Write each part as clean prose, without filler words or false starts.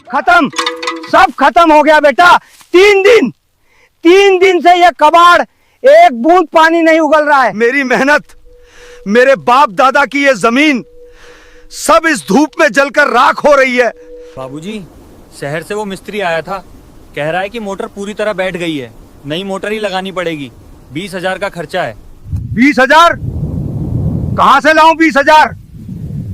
खत्म, सब खत्म हो गया बेटा। 3 दिन से ये कबाड़ एक बूंद पानी नहीं उगल रहा है। मेरी मेहनत, मेरे बाप दादा की ये जमीन सब इस धूप में जलकर राख हो रही है। बाबूजी, शहर से वो मिस्त्री आया था, कह रहा है कि मोटर पूरी तरह बैठ गई है, नई मोटर ही लगानी पड़ेगी। 20,000 का खर्चा है। 20,000? कहां से लाऊं 20,000?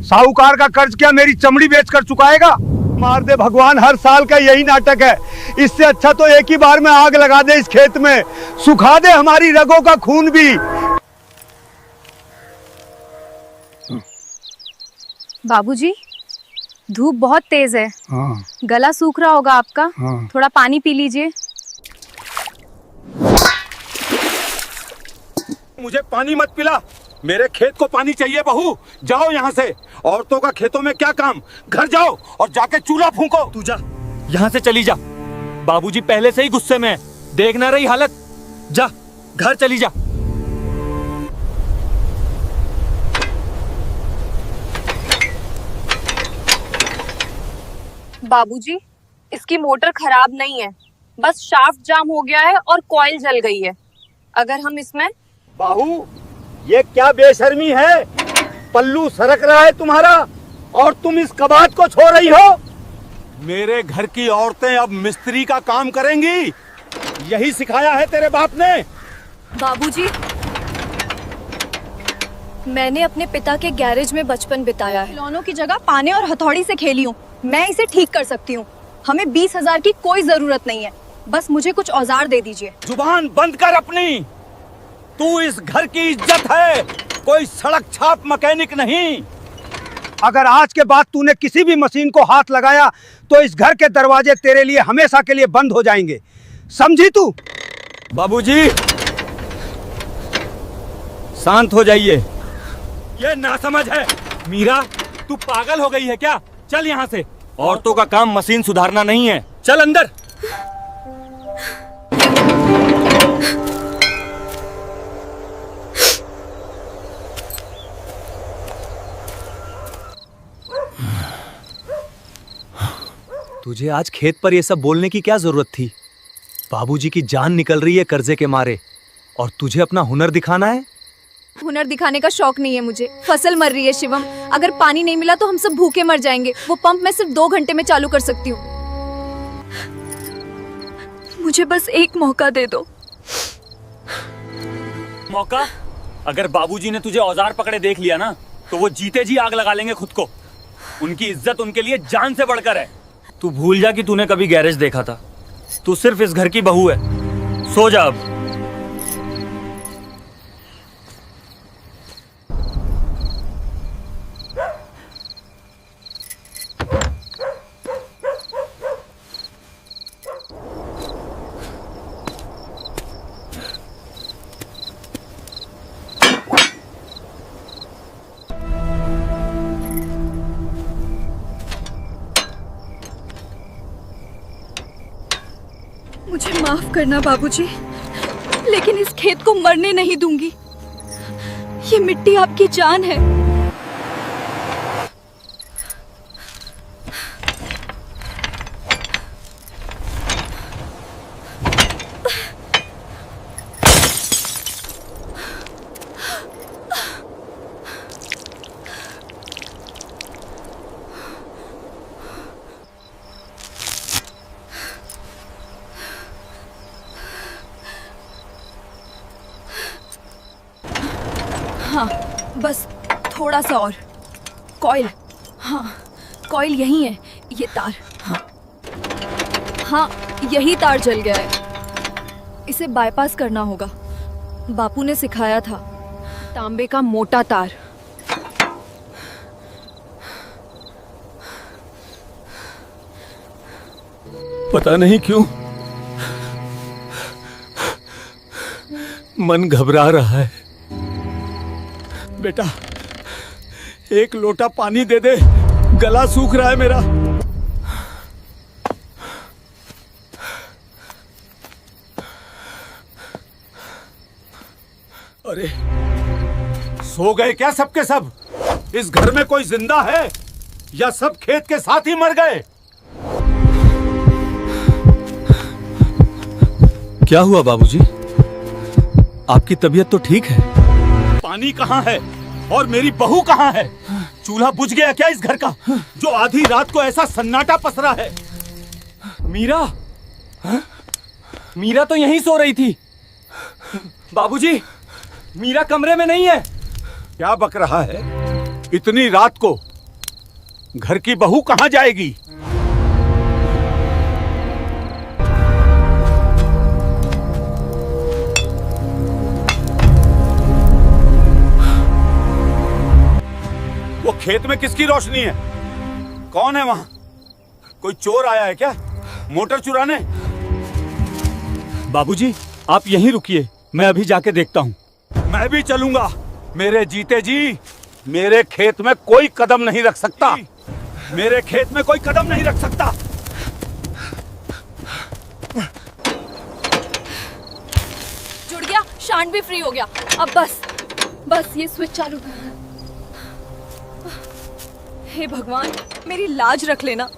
साहूकार का कर्ज क्या मेरी चमड़ी बेचकर चुकाएगा? मार दे भगवान, हर साल का यही नाटक है। इससे अच्छा तो एक ही बार में आग लगा दे इस खेत में, सुखा दे हमारी रगों का खून भी। बाबूजी, धूप बहुत तेज है। हाँ। गला सूख रहा होगा आपका। हाँ। थोड़ा पानी पी लीजिए। मुझे पानी मत पिला, मेरे खेत को पानी चाहिए। बहू, जाओ यहाँ से। औरतों का खेतों में क्या काम, घर जाओ और जाके चूल्हा फूंको। तू जा, यहाँ से चली जा। बाबूजी पहले से ही गुस्से में है, देख ना रही हालत। जा, घर चली जा। बाबूजी, इसकी मोटर खराब नहीं है, बस शाफ्ट जाम हो गया है और कॉइल जल गई है। अगर हम इसमें बहू, ये क्या बेशर्मी है? पल्लू सरक रहा है तुम्हारा और तुम इस कबाड़ को छोड़ रही हो। मेरे घर की औरतें अब मिस्त्री का काम करेंगी, यही सिखाया है तेरे बाप ने। बाबूजी, मैंने अपने पिता के गैरेज में बचपन बिताया है। खिलौनों की जगह पाने और हथौड़ी से खेली हूँ। मैं इसे ठीक कर सकती हूँ। हमें 20,000 की कोई जरूरत नहीं है, बस मुझे कुछ औजार दे दीजिए। जुबान बंद कर अपनी। तू इस घर की इज्जत है, कोई सड़क छाप मैकेनिक नहीं। अगर आज के बाद तूने किसी भी मशीन को हाथ लगाया तो इस घर के दरवाजे तेरे लिए हमेशा के लिए बंद हो जाएंगे, समझी तू? बाबूजी, शांत हो जाइए। ये नासमझ है। मीरा, तू पागल हो गई है क्या? चल यहाँ से। औरतों का काम मशीन सुधारना नहीं है, चल अंदर। तुझे आज खेत पर ये सब बोलने की क्या जरूरत थी? बाबूजी की जान निकल रही है कर्जे के मारे और तुझे अपना हुनर दिखाना है? हुनर दिखाने का शौक नहीं है मुझे। फसल मर रही है शिवम, अगर पानी नहीं मिला तो हम सब भूखे मर जाएंगे। वो पंप मैं सिर्फ 2 घंटे में चालू कर सकती हूँ। मुझे बस एक मौका दे दो। मौका? अगर बाबूजी ने तुझे औजार पकड़े देख लिया ना, तो वो जीते जी आग लगा लेंगे खुद को। उनकी इज्जत उनके लिए जान से बढ़कर है। तू भूल जा कि तूने कभी गैरेज देखा था। तू सिर्फ इस घर की बहू है। सो जा अब। मुझे माफ करना बाबूजी, लेकिन इस खेत को मरने नहीं दूंगी। ये मिट्टी आपकी जान है। हाँ, बस थोड़ा सा और। कॉइल, हाँ, कॉइल यही है। ये तार, हाँ, यही तार जल गया है। इसे बाईपास करना होगा। बापू ने सिखाया था। तांबे का मोटा तार। पता नहीं क्यों मन घबरा रहा है। बेटा, एक लोटा पानी दे दे, गला सूख रहा है मेरा। अरे, सो गए क्या सबके सब? इस घर में कोई जिंदा है या सब खेत के साथ ही मर गए? क्या हुआ बाबूजी? आपकी तबीयत तो ठीक है? पानी कहाँ है और मेरी बहू कहाँ है? चूल्हा बुझ गया क्या इस घर का, जो आधी रात को ऐसा सन्नाटा पसरा है? मीरा, मीरा तो यहीं सो रही थी। बाबूजी, मीरा कमरे में नहीं है। क्या बक रहा है? इतनी रात को घर की बहू कहाँ जाएगी? वो खेत में किसकी रोशनी है? कौन है वहां? कोई चोर आया है क्या मोटर चुराने? बाबूजी, आप यहीं रुकिए, मैं अभी जाके देखता हूँ। मैं भी चलूंगा। मेरे जीते जी मेरे खेत में कोई कदम नहीं रख सकता। मेरे खेत में कोई कदम नहीं रख सकता। जुड़ गया, शांत भी फ्री हो गया। अब बस ये स्विच चालू। हे भगवान, मेरी लाज रख लेना।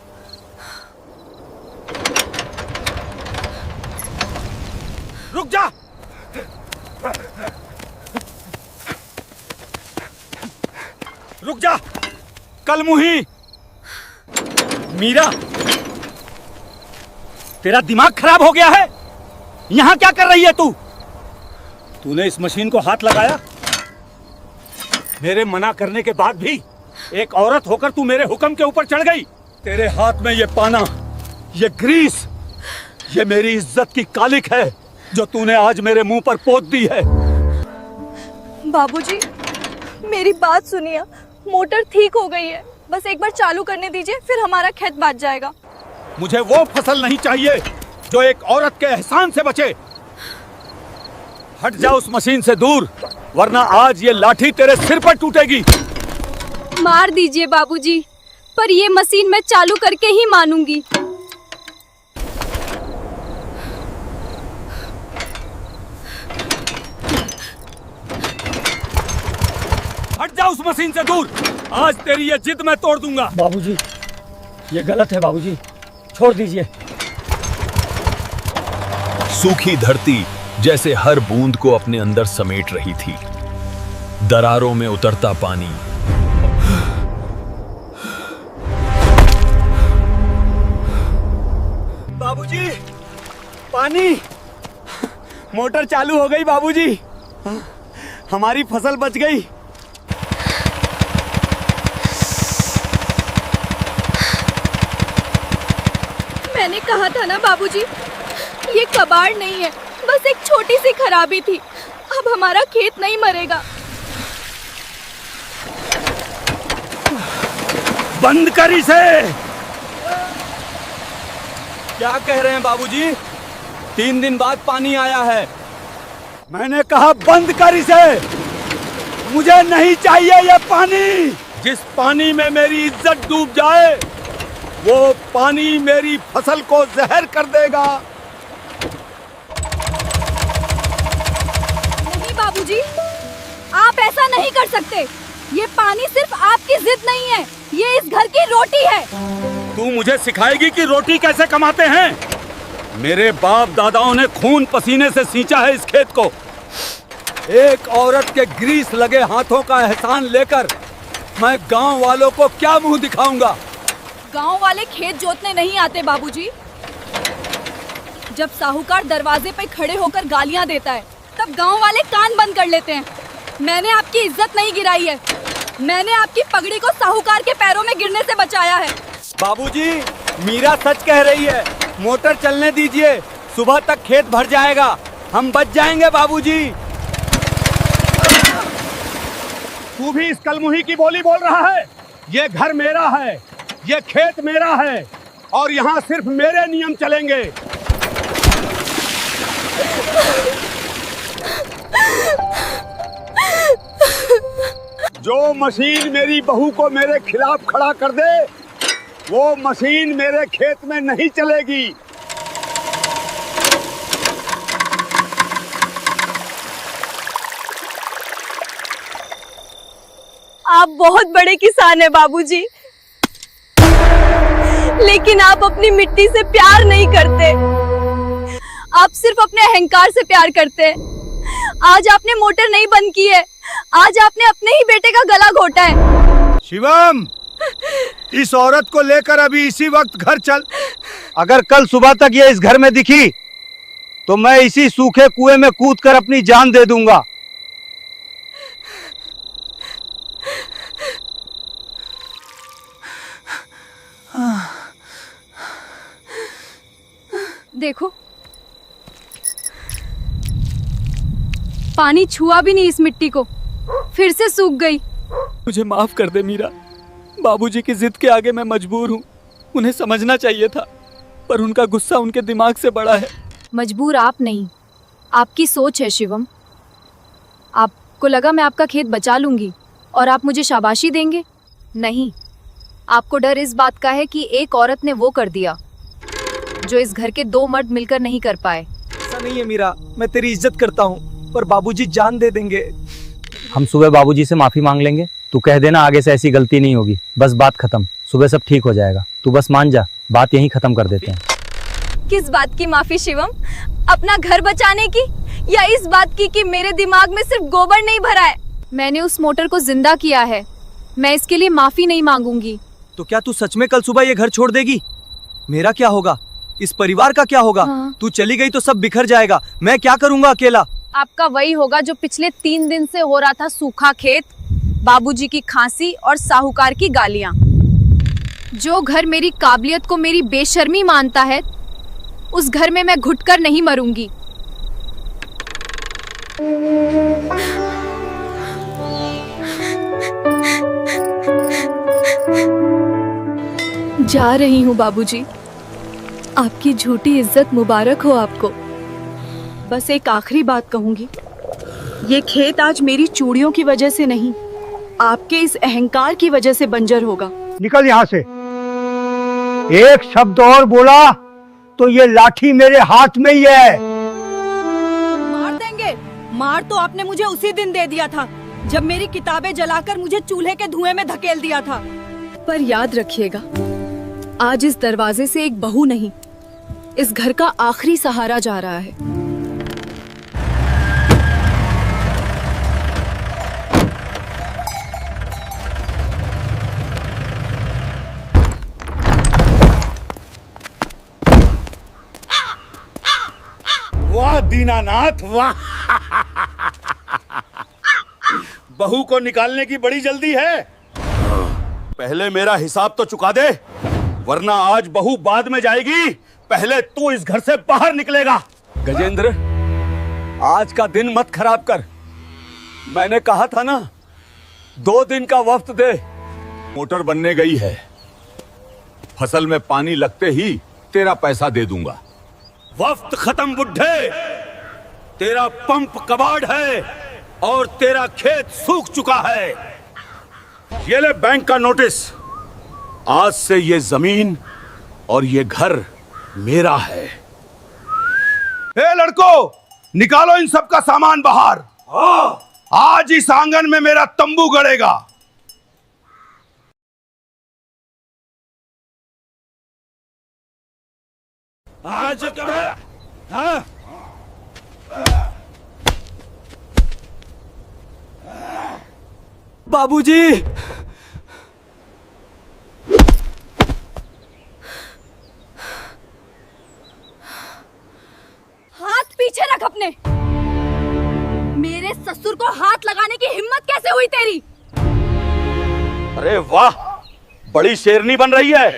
रुक जा। रुक जा कलमुही। मीरा, तेरा दिमाग खराब हो गया है? यहाँ क्या कर रही है तू? तूने इस मशीन को हाथ लगाया? मेरे मना करने के बाद भी एक औरत होकर तू मेरे हुक्म के ऊपर चढ़ गई। तेरे हाथ में ये पाना, ये ग्रीस, ये मेरी इज्जत की कालिक है जो तूने आज मेरे मुंह पर पोत दी है। बाबूजी, मेरी बात सुनिए, मोटर ठीक हो गई है, बस एक बार चालू करने दीजिए, फिर हमारा खेत बाँट जाएगा। मुझे वो फसल नहीं चाहिए जो एक औरत के एहसान से बचे। हट जा उस मशीन से दूर, वरना आज ये लाठी तेरे सिर पर टूटेगी। मार दीजिए बाबूजी, पर ये मशीन मैं चालू करके ही मानूंगी। हट जा उस मशीन से दूर, आज तेरी ये जिद मैं तोड़ दूंगा। बाबूजी, ये गलत है बाबूजी, छोड़ दीजिए। सूखी धरती जैसे हर बूंद को अपने अंदर समेट रही थी। दरारों में उतरता पानी, बाबूजी, पानी। मोटर चालू हो गई बाबूजी, हमारी फसल बच गई। मैंने कहा था ना बाबूजी, ये कबाड़ नहीं है, बस एक छोटी सी खराबी थी। अब हमारा खेत नहीं मरेगा। बंद कर इसे। क्या कह रहे हैं बाबूजी? 3 दिन बाद पानी आया है। मैंने कहा बंद कर इसे। मुझे नहीं चाहिए ये पानी। जिस पानी में मेरी इज्जत डूब जाए, वो पानी मेरी फसल को जहर कर देगा। नहीं बाबूजी, आप ऐसा नहीं कर सकते। ये पानी सिर्फ आपकी जिद नहीं है, ये इस घर की रोटी है। तू मुझे सिखाएगी कि रोटी कैसे कमाते हैं? मेरे बाप दादाओं ने खून पसीने से सींचा है इस खेत को। एक औरत के ग्रीस लगे हाथों का एहसान लेकर मैं गांव वालों को क्या मुंह दिखाऊंगा? गांव वाले खेत जोतने नहीं आते बाबूजी। जब साहूकार दरवाजे पे खड़े होकर गालियां देता है, तब गांव वाले कान बंद कर लेते हैं। मैंने आपकी इज्जत नहीं गिराई है, मैंने आपकी पगड़ी को साहूकार के पैरों में गिरने से बचाया है। बाबूजी, मीरा सच कह रही है, मोटर चलने दीजिए, सुबह तक खेत भर जाएगा, हम बच जाएंगे बाबूजी। तू भी इस कलमुही की बोली बोल रहा है? ये घर मेरा है, ये खेत मेरा है और यहाँ सिर्फ मेरे नियम चलेंगे। जो मशीन मेरी बहू को मेरे खिलाफ खड़ा कर दे, वो मशीन मेरे खेत में नहीं चलेगी। आप बहुत बड़े किसान हैं बाबूजी, लेकिन आप अपनी मिट्टी से प्यार नहीं करते। आप सिर्फ अपने अहंकार से प्यार करते हैं। आज आपने मोटर नहीं बंद की है, आज आपने अपने ही बेटे का गला घोटा है। शिवम, इस औरत को लेकर अभी इसी वक्त घर चल। अगर कल सुबह तक ये इस घर में दिखी तो मैं इसी सूखे कुएं में कूदकर अपनी जान दे दूंगा। देखो, पानी छुआ भी नहीं इस मिट्टी को, फिर से सूख गई। मुझे माफ कर दे मीरा, बाबूजी की जिद के आगे मैं मजबूर हूँ। उन्हें समझना चाहिए था, पर उनका गुस्सा उनके दिमाग से बड़ा है। मजबूर आप नहीं, आपकी सोच है शिवम। आपको लगा मैं आपका खेत बचा लूंगी और आप मुझे शाबाशी देंगे? नहीं, आपको डर इस बात का है कि एक औरत ने वो कर दिया जो इस घर के 2 मर्द मिलकर नहीं कर पाए। ऐसा नहीं है मीरा, मैं तेरी इज्जत करता हूँ, पर बाबूजी जान दे देंगे। हम सुबह बाबूजी से माफी मांग लेंगे। तू कह देना आगे से ऐसी गलती नहीं होगी, बस बात खत्म। सुबह सब ठीक हो जाएगा, तू बस मान जा, बात यहीं खत्म कर देते हैं। किस बात की माफी शिवम? अपना घर बचाने की या इस बात की कि मेरे दिमाग में सिर्फ गोबर नहीं भरा है? मैंने उस मोटर को जिंदा किया है, मैं इसके लिए माफी नहीं मांगूंगी। तो क्या तू सच में कल सुबह ये घर छोड़ देगी? मेरा क्या होगा? इस परिवार का क्या होगा? हाँ। तू चली गई तो सब बिखर जाएगा, मैं क्या करूंगा अकेला? आपका वही होगा जो पिछले 3 दिन से हो रहा था, सूखा खेत, बाबूजी की खांसी और साहूकार की गालियां। जो घर मेरी काबिलियत को मेरी बेशर्मी मानता है, उस घर में मैं घुटकर नहीं मरूंगी। जा रही हूँ बाबूजी, आपकी झूठी इज्जत मुबारक हो आपको। बस एक आखिरी बात कहूंगी, ये खेत आज मेरी चूड़ियों की वजह से नहीं, आपके इस अहंकार की वजह से बंजर होगा। निकल यहाँ से। एक शब्द और बोला तो ये लाठी मेरे हाथ में ही है। मार देंगे? मार तो आपने मुझे उसी दिन दे दिया था जब मेरी किताबें जलाकर मुझे चूल्हे के धुएं में धकेल दिया था। पर याद रखिएगा, आज इस दरवाजे से एक बहू नहीं, इस घर का आखिरी सहारा जा रहा है। वाह दीनानाथ वाह। बहू को निकालने की बड़ी जल्दी है। पहले मेरा हिसाब तो चुका दे, वरना आज बहू बाद में जाएगी, पहले तू इस घर से बाहर निकलेगा। गजेंद्र, आज का दिन मत खराब कर। मैंने कहा था ना, 2 दिन का वक्त दे। मोटर बनने गई है, फसल में पानी लगते ही तेरा पैसा दे दूंगा। वक्त खत्म बुड्ढे, तेरा पंप कबाड़ है और तेरा खेत सूख चुका है। ये ले बैंक का नोटिस, आज से ये जमीन और ये घर मेरा है। ए लड़कों, निकालो इन सब का सामान बाहर। आज इस आंगन में मेरा तंबू गड़ेगा। आज हाँ? बाबूजी, हाथ पीछे रख अपने। मेरे ससुर को हाथ लगाने की हिम्मत कैसे हुई तेरी? अरे वाह, बड़ी शेरनी बन रही है।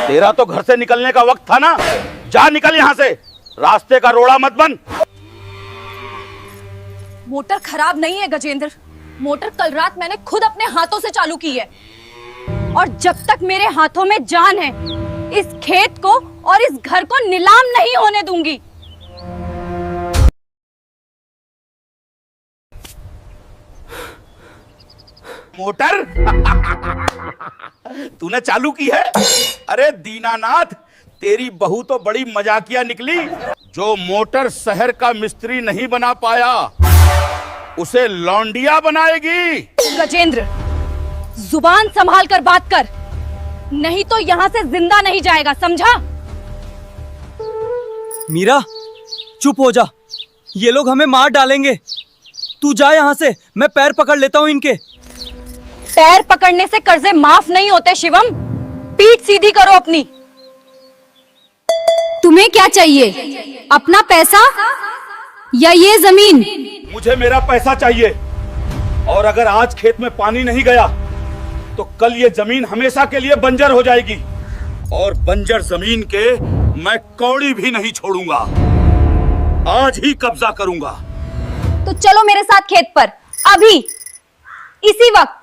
तेरा तो घर से निकलने का वक्त था ना, जा निकल यहाँ से, रास्ते का रोड़ा मत बन। मोटर खराब नहीं है गजेंद्र, मोटर कल रात मैंने खुद अपने हाथों से चालू की है, और जब तक मेरे हाथों में जान है, इस खेत को और इस घर को नीलाम नहीं होने दूंगी। मोटर तूने चालू की है? अरे दीनानाथ, तेरी बहू तो बड़ी मजाकिया निकली। जो मोटर शहर का मिस्त्री नहीं बना पाया, उसे लौंडिया बनाएगी। गजेंद्र, जुबान संभाल कर बात कर, नहीं तो यहाँ से जिंदा नहीं जाएगा, समझा? मीरा, चुप हो जा, ये लोग हमें मार डालेंगे। तू जा यहाँ से, मैं पैर पकड़ लेता हूँ इनके। पैर पकड़ने से कर्जे माफ नहीं होते शिवम, पीठ सीधी करो अपनी। तुम्हें क्या चाहिए, अपना पैसा या ये जमीन? मुझे मेरा पैसा चाहिए, और अगर आज खेत में पानी नहीं गया तो कल ये जमीन हमेशा के लिए बंजर हो जाएगी, और बंजर जमीन के मैं कौड़ी भी नहीं छोड़ूंगा। आज ही कब्जा करूंगा। तो चलो मेरे साथ खेत पर, अभी इसी वक्त।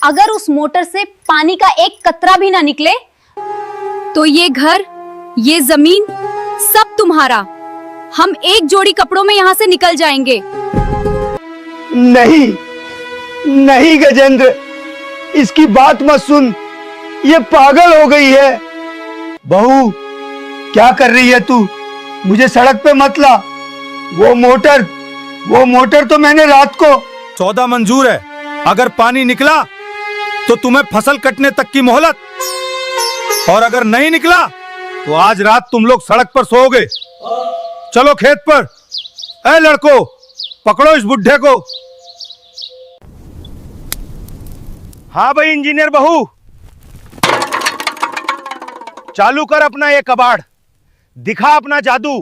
अगर उस मोटर से पानी का एक कतरा भी ना निकले तो ये घर, ये जमीन सब तुम्हारा। हम एक जोड़ी कपड़ों में यहाँ से निकल जाएंगे। नहीं नहीं गजेंद्र, इसकी बात मत सुन, ये पागल हो गई है। बहू, क्या कर रही है तू? मुझे सड़क पे मत ला। वो मोटर तो मैंने रात को। सौदा मंजूर है, अगर पानी निकला तो तुम्हें फसल कटने तक की मोहलत, और अगर नहीं निकला तो आज रात तुम लोग सड़क पर सोओगे। चलो खेत पर। ए लड़को, पकड़ो इस बुढ़े को। हाँ भाई इंजीनियर बहू, चालू कर अपना ये कबाड़, दिखा अपना जादू।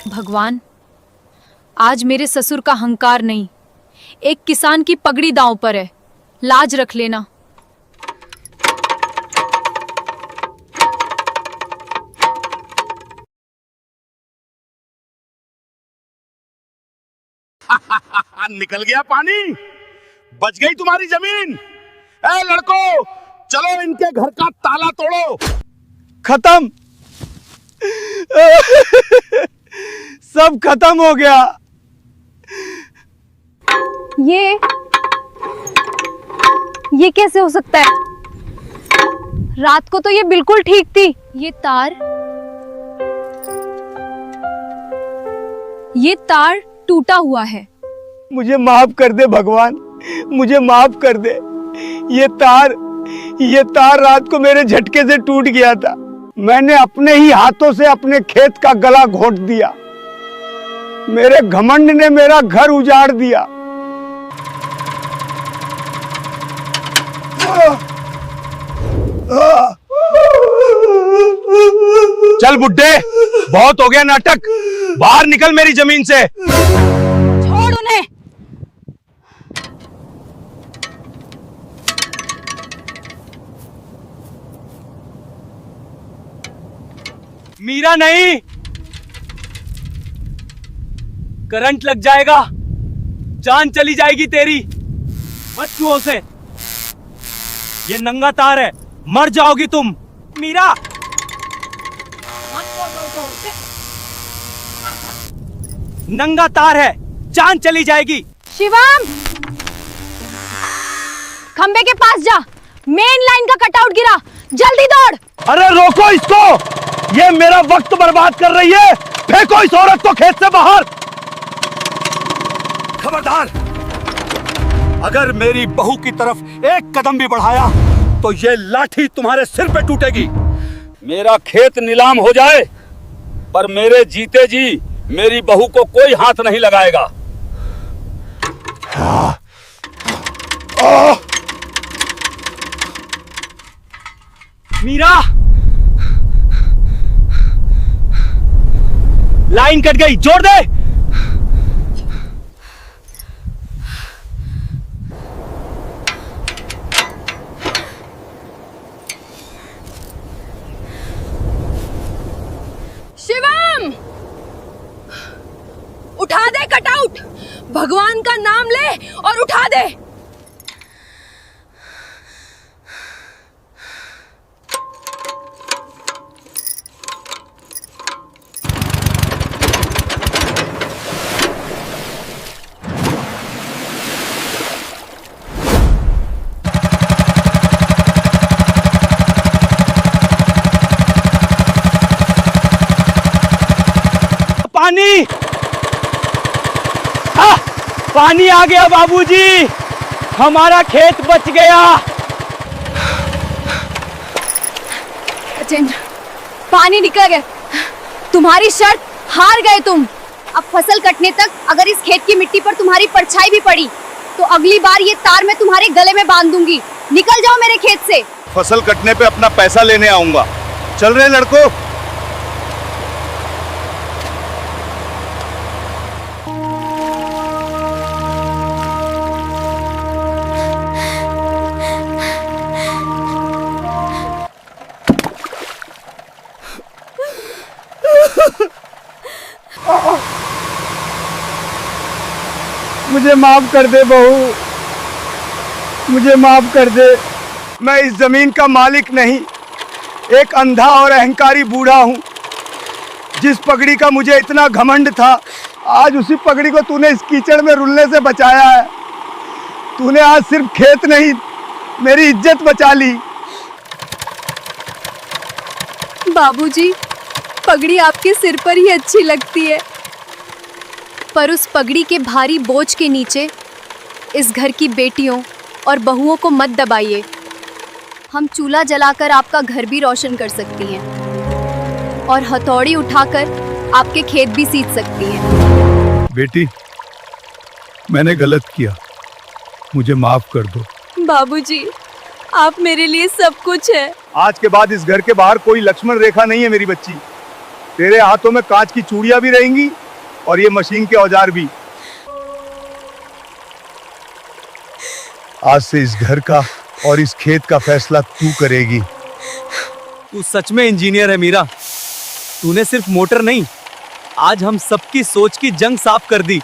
भगवान, आज मेरे ससुर का हंकार नहीं, एक किसान की पगड़ी दांव पर है, लाज रख लेना। निकल गया पानी, बच गई तुम्हारी जमीन। ए लड़को, चलो इनके घर का ताला तोड़ो। खत्म, सब खत्म हो गया। ये कैसे हो सकता है? रात को तो ये बिल्कुल ठीक थी। ये तार टूटा हुआ है। मुझे माफ कर दे भगवान, मुझे माफ कर दे। ये तार रात को मेरे झटके से टूट गया था। मैंने अपने ही हाथों से अपने खेत का गला घोंट दिया। मेरे घमंड ने मेरा घर उजाड़ दिया। चल बुड्ढे, बहुत हो गया नाटक, बाहर निकल मेरी जमीन से। छोड़ उन्हें। मीरा नहीं, करंट लग जाएगा, जान चली जाएगी तेरी। मत छुओ उसे, ये नंगा तार है, मर जाओगी तुम। मीरा, नंगा तार है, जान चली जाएगी। शिवम, खंबे के पास जा, मेन लाइन का कटआउट गिरा, जल्दी दौड़। अरे रोको इसको, ये मेरा वक्त बर्बाद कर रही है। फेंको इस औरत को खेत से बाहर। खबरदार, अगर मेरी बहू की तरफ एक कदम भी बढ़ाया तो ये लाठी तुम्हारे सिर पे टूटेगी। मेरा खेत नीलाम हो जाए पर मेरे जीते जी मेरी बहू को कोई हाथ नहीं लगाएगा। मीरा, लाइन कट गई, जोड़ दे। शिवम, उठा दे कटआउट, भगवान का नाम ले और उठा दे। पानी, पानी आ गया बाबूजी, हमारा खेत बच गया। गजेंद्र, पानी निकल गया। तुम्हारी शर्त, हार गए तुम। अब फसल कटने तक अगर इस खेत की मिट्टी पर तुम्हारी परछाई भी पड़ी तो अगली बार ये तार मैं तुम्हारे गले में बांध दूंगी। निकल जाओ मेरे खेत से। फसल कटने पे अपना पैसा लेने आऊंगा। चल रहे लड़कों। मुझे माफ कर दे बहू, मुझे माफ कर दे। मैं इस जमीन का मालिक नहीं, एक अंधा और अहंकारी बूढ़ा हूँ। जिस पगड़ी का मुझे इतना घमंड था, आज उसी पगड़ी को तूने इस कीचड़ में रुलने से बचाया है। तूने आज सिर्फ खेत नहीं, मेरी इज्जत बचा ली। बाबूजी, पगड़ी आपके सिर पर ही अच्छी लगती है, पर उस पगड़ी के भारी बोझ के नीचे इस घर की बेटियों और बहुओं को मत दबाइए। हम चूल्हा जलाकर आपका घर भी रोशन कर सकती हैं और हथौड़ी उठाकर आपके खेत भी सींच सकती हैं। बेटी, मैंने गलत किया, मुझे माफ कर दो। बाबूजी, आप मेरे लिए सब कुछ है। आज के बाद इस घर के बाहर कोई लक्ष्मण रेखा नहीं है मेरी बच्ची। तेरे हाथों में कांच की चूड़ियां भी रहेंगी और ये मशीन के औजार भी। आज से इस घर का और इस खेत का फैसला तू करेगी। तू सच में इंजीनियर है मीरा। तूने सिर्फ मोटर नहीं, आज हम सबकी सोच की जंग साफ कर दी।